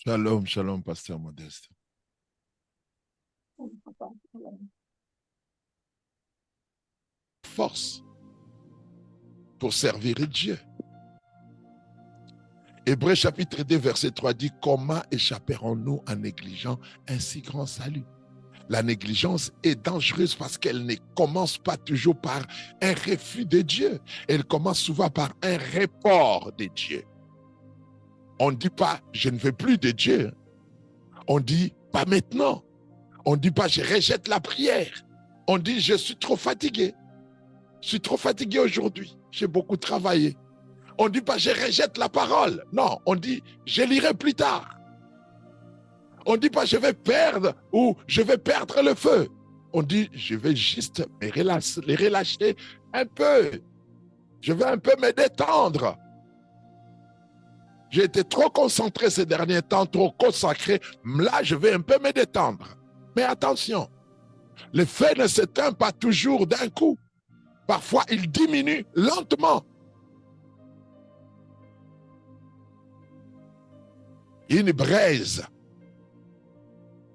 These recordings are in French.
Shalom, shalom, pasteur Modeste. Force pour servir Dieu. Hébreux chapitre 2, verset 3 dit « Comment échapperons-nous en négligeant un si grand salut ?» La négligence est dangereuse parce qu'elle ne commence pas toujours par un refus de Dieu. Elle commence souvent par un report de Dieu. On ne dit pas « je ne veux plus de Dieu ». On dit « pas maintenant ». On ne dit pas « je rejette la prière ». On dit « je suis trop fatigué ». Je suis trop fatigué aujourd'hui. J'ai beaucoup travaillé. On ne dit pas « je rejette la parole ». Non, on dit « je lirai plus tard ». On ne dit pas « je vais perdre » ou « je vais perdre le feu ». On dit « je vais juste les relâcher un peu. Je vais un peu me détendre. J'ai été trop concentré ces derniers temps, trop consacré. Là, je vais un peu me détendre. Mais attention, le feu ne s'éteint pas toujours d'un coup. Parfois, il diminue lentement. Une braise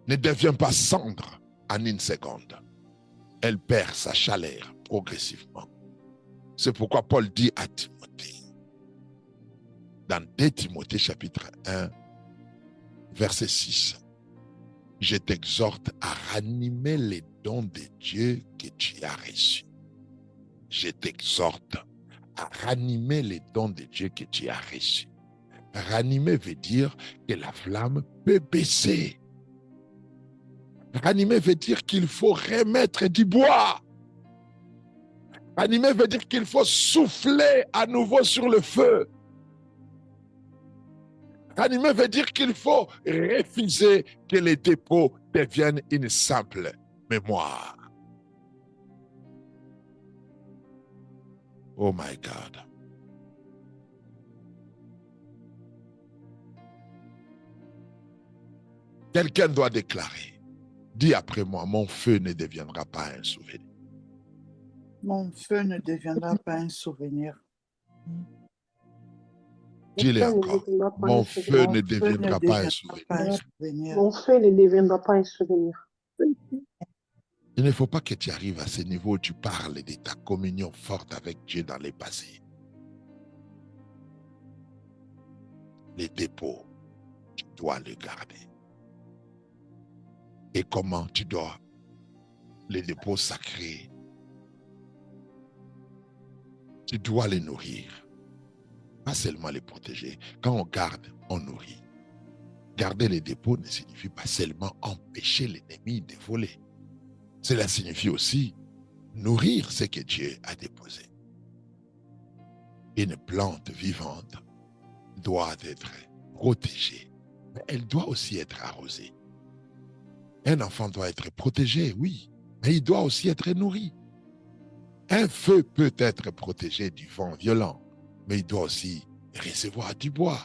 ne devient pas cendre en une seconde. Elle perd sa chaleur progressivement. C'est pourquoi Paul dit à Timothée, dans 2 Timothée chapitre 1, verset 6, « Je t'exhorte à ranimer les dons de Dieu que tu as reçus. » Je t'exhorte à ranimer les dons de Dieu que tu as reçus. Ranimer veut dire que la flamme peut baisser. Ranimer veut dire qu'il faut remettre du bois. Ranimer veut dire qu'il faut souffler à nouveau sur le feu. Ranimer veut dire qu'il faut refuser que les dépôts deviennent une simple mémoire. Oh my God. Quelqu'un doit déclarer, dis après moi, mon feu ne deviendra pas un souvenir. Mon feu ne deviendra pas un souvenir. Dis-le encore, mon feu ne deviendra pas un souvenir. Mon feu ne deviendra pas un souvenir. Il ne faut pas que tu arrives à ce niveau où tu parles de ta communion forte avec Dieu dans les passés. Les dépôts, tu dois les garder. Et comment tu dois les dépôts sacrés, tu dois les nourrir. Pas seulement les protéger. Quand on garde, on nourrit. Garder les dépôts ne signifie pas seulement empêcher l'ennemi de voler. Cela signifie aussi nourrir ce que Dieu a déposé. Une plante vivante doit être protégée, mais elle doit aussi être arrosée. Un enfant doit être protégé, oui, mais il doit aussi être nourri. Un feu peut être protégé du vent violent, mais il doit aussi recevoir du bois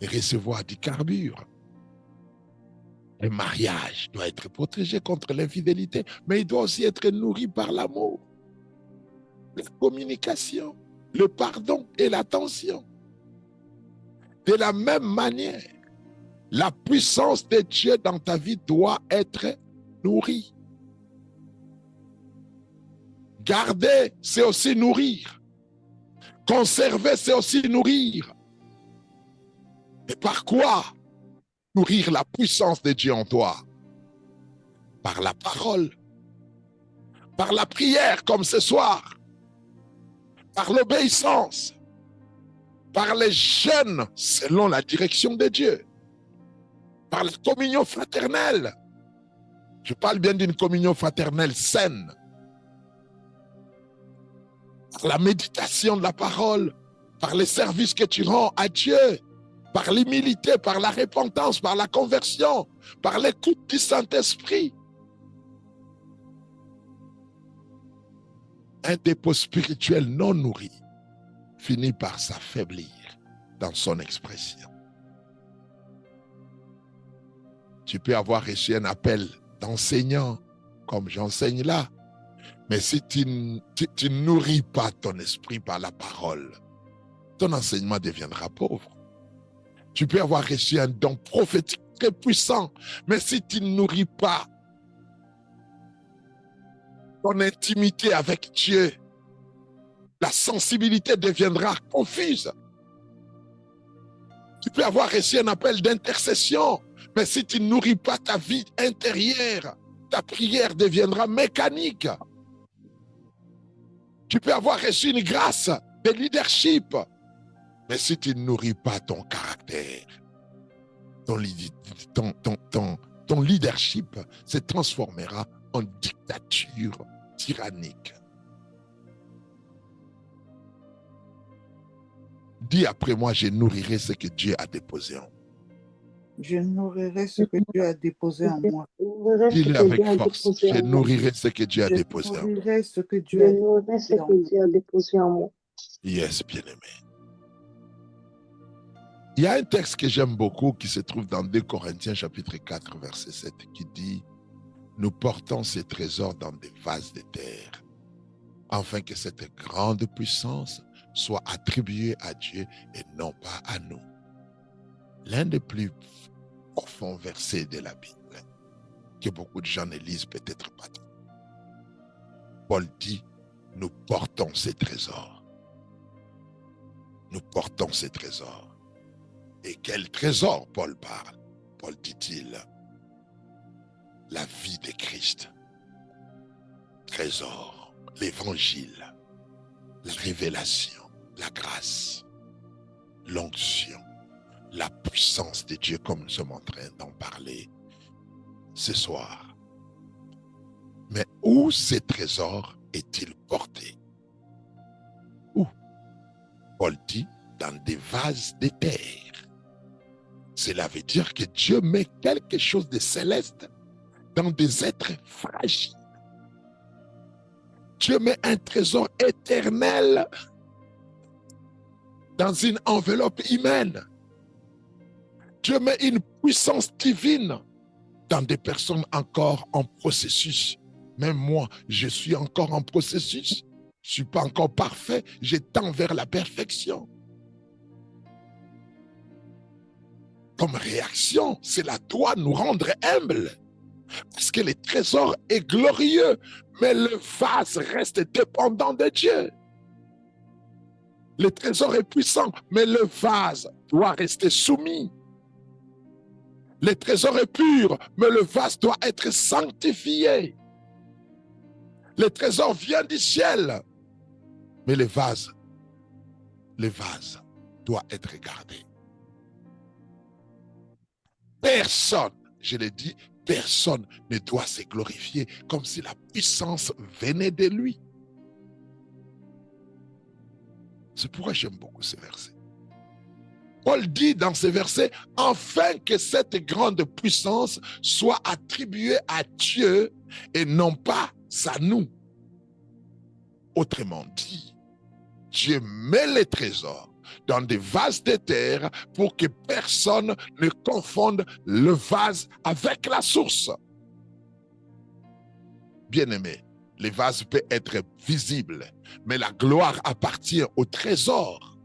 et recevoir du carburant. Le mariage doit être protégé contre l'infidélité, mais il doit aussi être nourri par l'amour, la communication, le pardon et l'attention. De la même manière, la puissance de Dieu dans ta vie doit être nourrie. Garder, c'est aussi nourrir. Conserver, c'est aussi nourrir. Mais par quoi nourrir la puissance de Dieu en toi? Par la parole, par la prière comme ce soir, par l'obéissance, par les jeûnes selon la direction de Dieu, par la communion fraternelle. Je parle bien d'une communion fraternelle saine. Par la méditation de la parole, par les services que tu rends à Dieu, par l'humilité, par la repentance, par la conversion, par l'écoute du Saint-Esprit. Un dépôt spirituel non nourri finit par s'affaiblir dans son expression. Tu peux avoir reçu un appel d'enseignant, comme j'enseigne là, mais si tu ne nourris pas ton esprit par la parole, ton enseignement deviendra pauvre. Tu peux avoir reçu un don prophétique très puissant. Mais si tu ne nourris pas ton intimité avec Dieu, la sensibilité deviendra confuse. Tu peux avoir reçu un appel d'intercession, mais si tu ne nourris pas ta vie intérieure, ta prière deviendra mécanique. Tu peux avoir reçu une grâce de leadership, mais si tu ne nourris pas ton caractère, ton leadership se transformera en dictature tyrannique. Dis après moi, je nourrirai ce que Dieu a déposé en moi. Je nourrirai ce que Dieu a déposé en moi. Dis-le avec force. Je nourrirai ce que Dieu a Je déposé en moi. nourrirai ce que Je Dieu a nourrirai ce que Dieu a déposé en moi. Yes, bien-aimé. Il y a un texte que j'aime beaucoup qui se trouve dans 2 Corinthiens chapitre 4 verset 7 qui dit « Nous portons ces trésors dans des vases de terre, afin que cette grande puissance soit attribuée à Dieu et non pas à nous. » L'un des plus profonds versets de la Bible, que beaucoup de gens ne lisent peut-être pas. Paul dit « Nous portons ces trésors. » Nous portons ces trésors. Et quel trésor Paul parle? Paul dit-il, la vie de Christ, trésor, l'évangile, la révélation, la grâce, l'onction, la puissance de Dieu comme nous sommes en train d'en parler ce soir. Mais où ces trésors est-il porté? Où? Paul dit, dans des vases de terre. Cela veut dire que Dieu met quelque chose de céleste dans des êtres fragiles. Dieu met un trésor éternel dans une enveloppe humaine. Dieu met une puissance divine dans des personnes encore en processus. Même moi, je suis encore en processus. Je ne suis pas encore parfait. Je tends vers la perfection. Comme réaction, cela doit nous rendre humbles. Parce que le trésor est glorieux, mais le vase reste dépendant de Dieu. Le trésor est puissant, mais le vase doit rester soumis. Le trésor est pur, mais le vase doit être sanctifié. Le trésor vient du ciel, mais le vase doit être gardé. Personne, je l'ai dit, personne ne doit se glorifier comme si la puissance venait de lui. C'est pourquoi j'aime beaucoup ce verset. Paul dit dans ce verset, afin que cette grande puissance soit attribuée à Dieu et non pas à nous. Autrement dit, Dieu met les trésors dans des vases de terre pour que personne ne confonde le vase avec la source. Bien-aimé, les vases peuvent être visibles, mais la gloire appartient au trésor.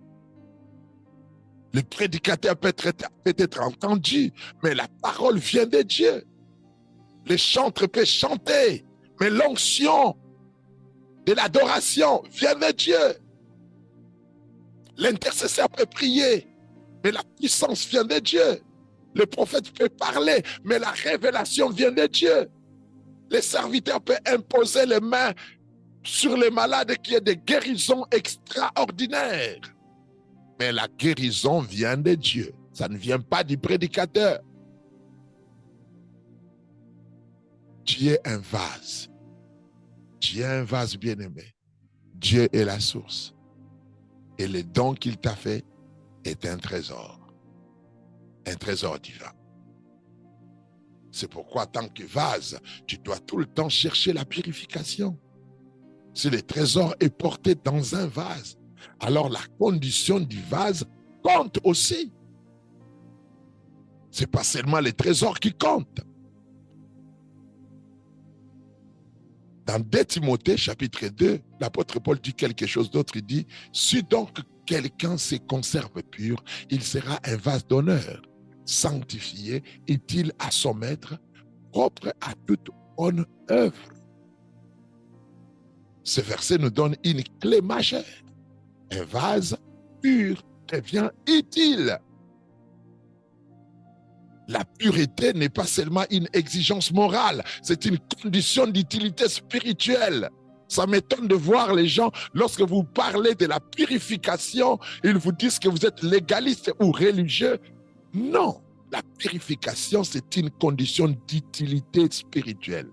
Le prédicateur peut être entendu, mais la parole vient de Dieu. Les chantres peuvent chanter, mais l'onction de l'adoration vient de Dieu. L'intercesseur peut prier, mais la puissance vient de Dieu. Le prophète peut parler, mais la révélation vient de Dieu. Les serviteurs peuvent imposer les mains sur les malades qui aient des guérisons extraordinaires. Mais la guérison vient de Dieu. Ça ne vient pas du prédicateur. Dieu est un vase. Dieu est un vase bien-aimé. Dieu est la source. Et le don qu'il t'a fait est un trésor divin. C'est pourquoi, tant que vase, tu dois tout le temps chercher la purification. Si le trésor est porté dans un vase, alors la condition du vase compte aussi. Ce n'est pas seulement les trésors qui comptent. Dans 2 Timothée, chapitre 2, l'apôtre Paul dit quelque chose d'autre. Il dit, si donc quelqu'un se conserve pur, il sera un vase d'honneur, sanctifié, utile à son maître, propre à toute bonne œuvre. Ce verset nous donne une clé majeure. Un vase pur devient utile. La pureté n'est pas seulement une exigence morale, c'est une condition d'utilité spirituelle. Ça m'étonne de voir les gens, lorsque vous parlez de la purification, ils vous disent que vous êtes légaliste ou religieux. Non, la purification, c'est une condition d'utilité spirituelle.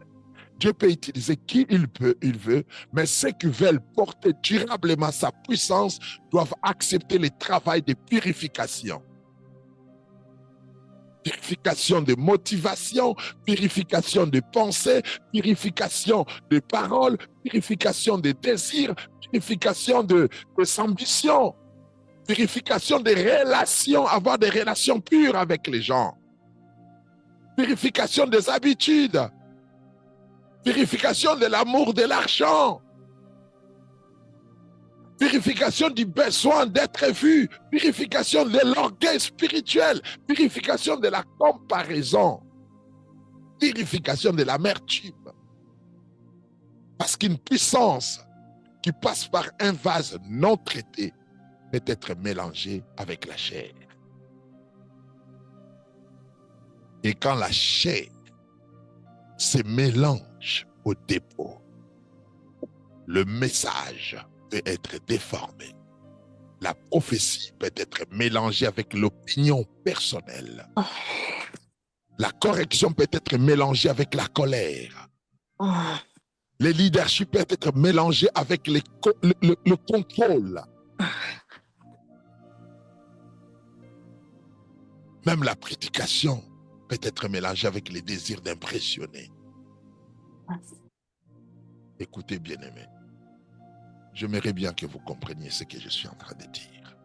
Dieu peut utiliser qui il veut, mais ceux qui veulent porter durablement sa puissance doivent accepter le travail de purification. Purification de motivation, purification de pensée, purification de paroles, purification de désirs, purification de ambitions, purification des relations, avoir des relations pures avec les gens, purification des habitudes, purification de l'amour de l'argent, purification du besoin d'être vu, purification de l'orgueil spirituel, purification de la comparaison, purification de l'amertume. Parce qu'une puissance qui passe par un vase non traité peut être mélangée avec la chair. Et quand la chair se mélange au dépôt, le message peut être déformé. La prophétie peut être mélangée avec l'opinion personnelle. La correction peut être mélangée avec la colère. Le leadership peut être mélangé avec le contrôle. Même la prédication peut être mélangée avec les désirs d'impressionner. Écoutez, bien-aimés, j'aimerais bien que vous compreniez ce que je suis en train de dire.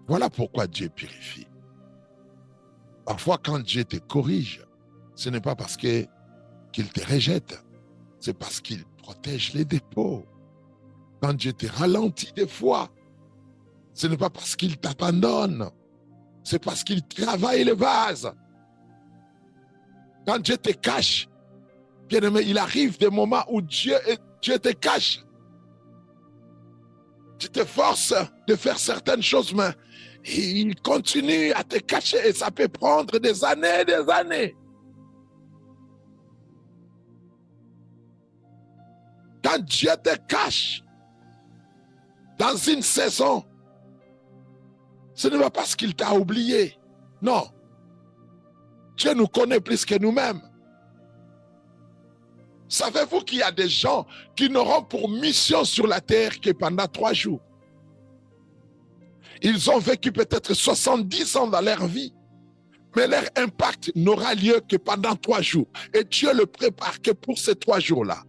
Voilà pourquoi Dieu purifie. Parfois, quand Dieu te corrige, ce n'est pas parce qu'il te rejette, c'est parce qu'il protège les dépôts. Quand Dieu te ralentit des fois, ce n'est pas parce qu'il t'abandonne, c'est parce qu'il travaille le vase. Quand Dieu te cache, bien-aimé, il arrive des moments où Dieu te cache. Tu te forces de faire certaines choses, mais il continue à te cacher et ça peut prendre des années et des années. Quand Dieu te cache dans une saison, ce n'est pas parce qu'il t'a oublié. Non. Dieu nous connaît plus que nous-mêmes. Savez-vous qu'il y a des gens qui n'auront pour mission sur la terre que pendant 3 jours? Ils ont vécu peut-être 70 ans dans leur vie, mais leur impact n'aura lieu que pendant 3 jours. Et Dieu le prépare que pour ces 3 jours-là.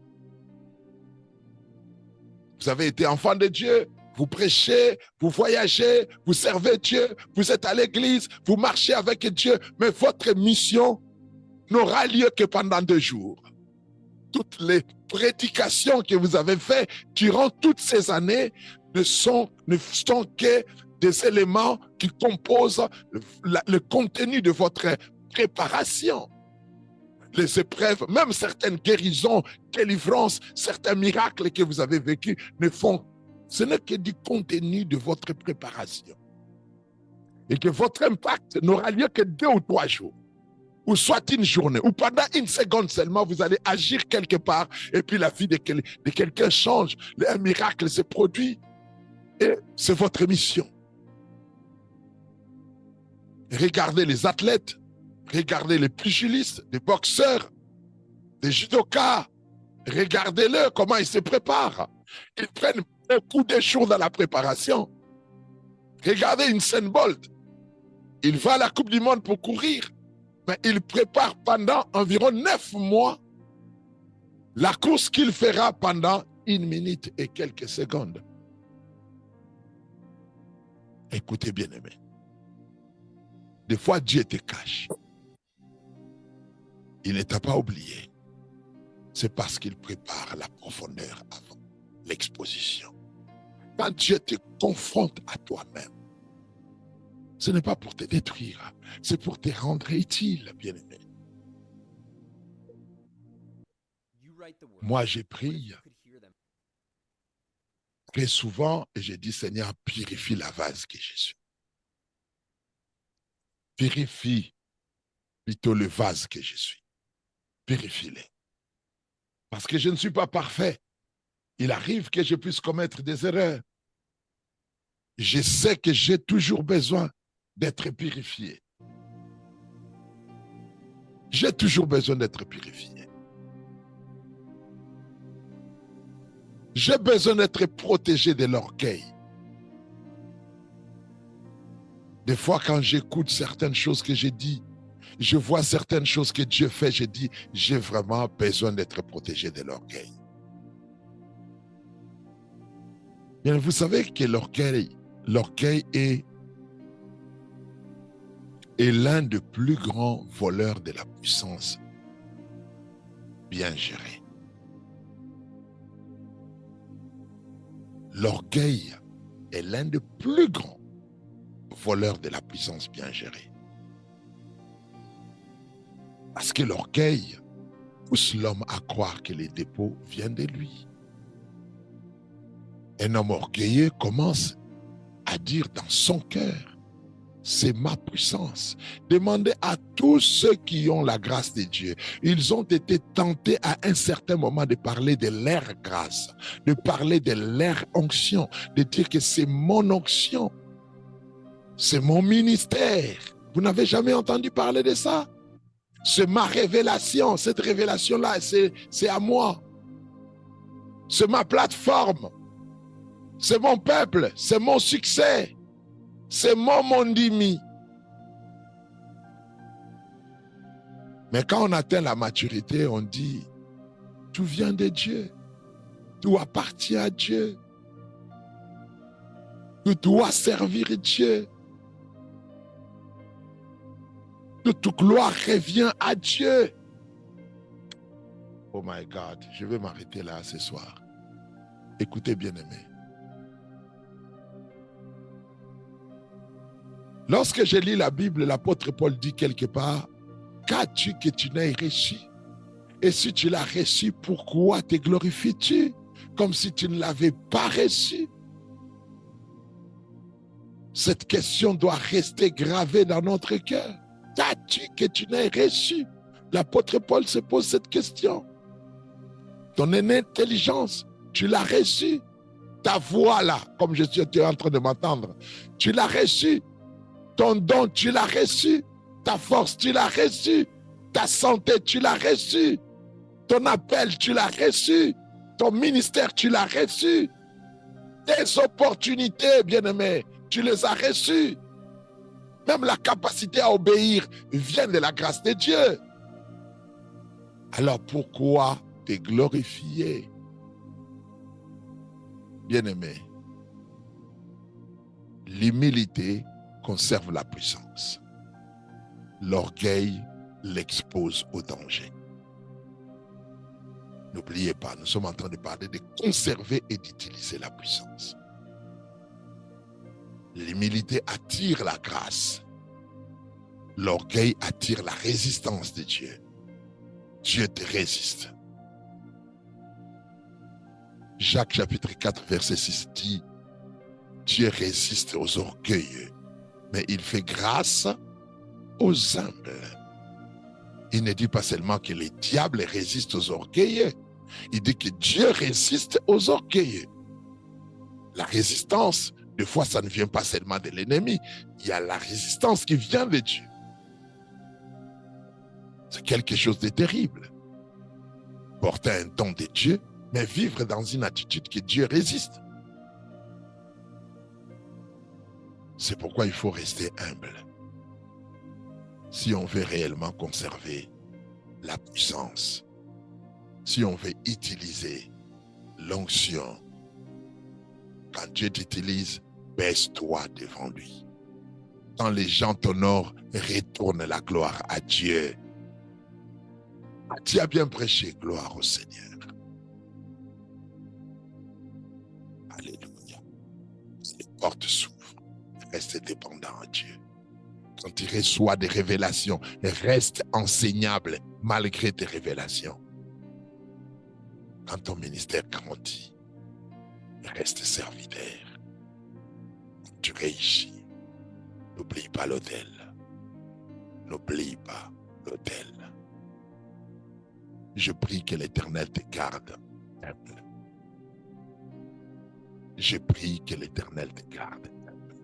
Vous avez été enfant de Dieu, vous prêchez, vous voyagez, vous servez Dieu, vous êtes à l'église, vous marchez avec Dieu, mais votre mission n'aura lieu que pendant 2 jours. Toutes les prédications que vous avez faites durant toutes ces années ne sont que des éléments qui composent le contenu de votre préparation. Les épreuves, même certaines guérisons, délivrances, certains miracles que vous avez vécus ce n'est que du contenu de votre préparation. Et que votre impact n'aura lieu que 2 ou 3 jours. Ou soit une journée, ou pendant 1 seconde seulement, vous allez agir quelque part, et puis la vie de quelqu'un change, un miracle se produit, et c'est votre mission. Regardez les athlètes, regardez les pugilistes, les boxeurs, les judokas, regardez-le, comment ils se préparent. Ils prennent beaucoup de jours dans la préparation. Regardez Usain Bolt, il va à la Coupe du Monde pour courir, mais il prépare pendant environ 9 mois la course qu'il fera pendant 1 minute et quelques secondes. Écoutez bien, aimé. Des fois, Dieu te cache. Il ne t'a pas oublié. C'est parce qu'il prépare la profondeur avant l'exposition. Quand Dieu te confronte à toi-même, Ce n'est pas pour te détruire, c'est pour te rendre utile, bien-aimé. Moi, j'ai pris très souvent et j'ai dit, Seigneur, purifie la vase que je suis. Purifie plutôt le vase que je suis. Purifie-le. Parce que je ne suis pas parfait. Il arrive que je puisse commettre des erreurs. Je sais que j'ai toujours besoin d'être purifié. J'ai toujours besoin d'être purifié. J'ai besoin d'être protégé de l'orgueil. Des fois, quand j'écoute certaines choses que j'ai dit, je vois certaines choses que Dieu fait, je dis, j'ai vraiment besoin d'être protégé de l'orgueil. Bien, vous savez que l'orgueil est l'un des plus grands voleurs de la puissance bien gérée. L'orgueil est l'un des plus grands voleurs de la puissance bien gérée. Parce que l'orgueil pousse l'homme à croire que les dépôts viennent de lui. Un homme orgueilleux commence à dire dans son cœur, c'est ma puissance. Demandez à tous ceux qui ont la grâce de Dieu. Ils ont été tentés à un certain moment de parler de leur grâce, de parler de leur onction, de dire que c'est mon onction, c'est mon ministère. Vous n'avez jamais entendu parler de ça? C'est ma révélation. Cette révélation-là, c'est à moi. C'est ma plateforme. C'est mon peuple. C'est mon succès. C'est mon mondimi. Mais quand on atteint la maturité, on dit, tout vient de Dieu. Tout appartient à Dieu. Tout doit servir Dieu. Toute gloire revient à Dieu. Oh my God, je vais m'arrêter là ce soir. Écoutez, bien-aimés. Lorsque je lis la Bible, l'apôtre Paul dit quelque part, qu'as-tu que tu n'aies reçu? Et si tu l'as reçu, pourquoi te glorifies-tu? Comme si tu ne l'avais pas reçu. Cette question doit rester gravée dans notre cœur. Qu'as-tu que tu n'aies reçu? L'apôtre Paul se pose cette question. Ton intelligence, tu l'as reçue. Ta voix là, comme je suis en train de m'entendre, tu l'as reçue. Ton don, tu l'as reçu. Ta force, tu l'as reçu. Ta santé, tu l'as reçu. Ton appel, tu l'as reçu. Ton ministère, tu l'as reçu. Tes opportunités, bien-aimés, tu les as reçues. Même la capacité à obéir vient de la grâce de Dieu. Alors pourquoi te glorifier? Bien-aimé, l'humilité conserve la puissance. L'orgueil l'expose au danger. N'oubliez pas, nous sommes en train de parler de conserver et d'utiliser la puissance. L'humilité attire la grâce. L'orgueil attire la résistance de Dieu. Dieu te résiste. Jacques chapitre 4 verset 6 dit, Dieu résiste aux orgueilleux, mais il fait grâce aux humbles. Il ne dit pas seulement que les diables résistent aux orgueilleux, il dit que Dieu résiste aux orgueilleux. La résistance, des fois, ça ne vient pas seulement de l'ennemi, il y a la résistance qui vient de Dieu. C'est quelque chose de terrible. Porter un don de Dieu, mais vivre dans une attitude que Dieu résiste. C'est pourquoi il faut rester humble. Si on veut réellement conserver la puissance, si on veut utiliser l'onction, quand Dieu t'utilise, baisse-toi devant lui. Quand les gens t'honorent, retourne la gloire à Dieu. Tu as bien prêché, gloire au Seigneur. Alléluia. Les portes s'ouvrent. Reste dépendant à Dieu. Quand tu reçois des révélations, reste enseignable malgré tes révélations. Quand ton ministère grandit, reste serviteur. Quand tu réussis, n'oublie pas l'autel. N'oublie pas l'autel. Je prie que l'Éternel te garde humble. Je prie que l'Éternel te garde humble.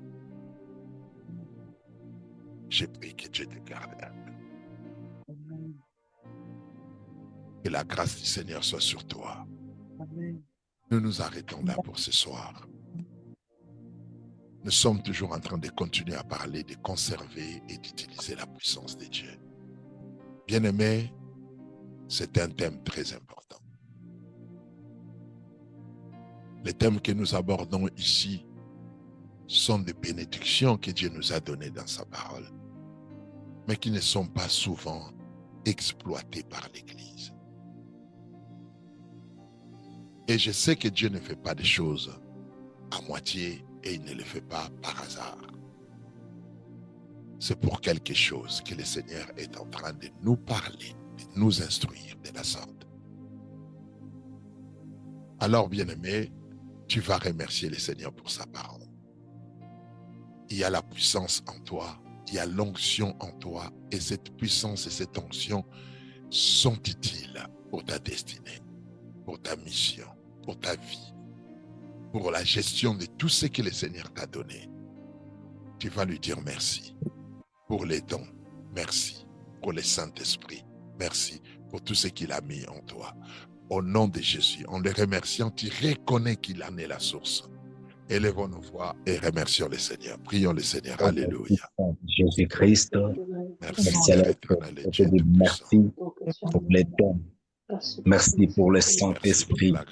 Je prie que Dieu te garde humble. Amen. Que la grâce du Seigneur soit sur toi. Amen. Nous nous arrêtons là pour ce soir. Nous sommes toujours en train de continuer à parler, de conserver et d'utiliser la puissance de Dieu. Bien-aimés, c'est un thème très important. Les thèmes que nous abordons ici sont des bénédictions que Dieu nous a données dans sa parole, mais qui ne sont pas souvent exploitées par l'Église. Et je sais que Dieu ne fait pas des choses à moitié et il ne le fait pas par hasard. C'est pour quelque chose que le Seigneur est en train de nous parler, de nous instruire de la sorte. Alors, bien-aimé, tu vas remercier le Seigneur pour sa parole. Il y a la puissance en toi, il y a l'onction en toi, et cette puissance et cette onction sont utiles pour ta destinée, pour ta mission, pour ta vie, pour la gestion de tout ce que le Seigneur t'a donné. Tu vas lui dire merci pour les dons, merci pour le Saint-Esprit, merci pour tout ce qu'il a mis en toi. Au nom de Jésus, en le remerciant, tu reconnais qu'il en est la source. Élevons nos voix et remercions le Seigneur. Prions le Seigneur. Alléluia. Jésus-Christ, Merci, merci Père à éternel et je Dieu te dis tout-puissant. merci pour les dons. Merci pour le Saint-Esprit.